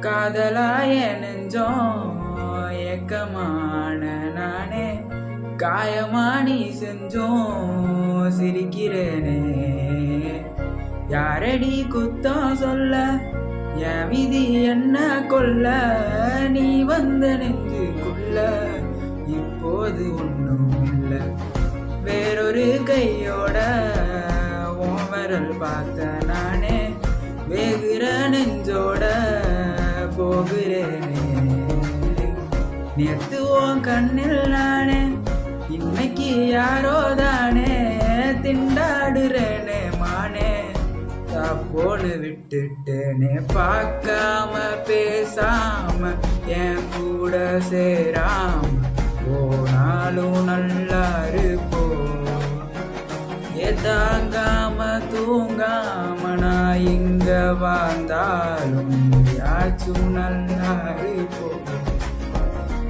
காதலாய நெஞ்சோம் ஏக்கமான நானே காயமானி செஞ்சோம் சிரிக்கிறேனே. யாரடி குத்தம் சொல்ல என் விதி என்ன கொல்ல நீ வந்த நெஞ்சுக்குள்ள இப்போது ஒன்றும் இல்லை. வேறொரு கையோட உன் விரல் பார்த்த நானே வேகுற நெஞ்சோட போகிறேனே. நேத்து உன் கண்ணில் நானே இன்னைக்கு யாரோ தானே திண்டாடுறேனே மானே. போன்னு விட்டுட்டேனே பார்க்காம பேசாம என் கூட சேராம போனாலும் நல்லா இருப்போ. தாங்காம தூங்காம நான் இங்க வாழ்ந்தாலும் யாச்சும் நல்லா இருப்போ.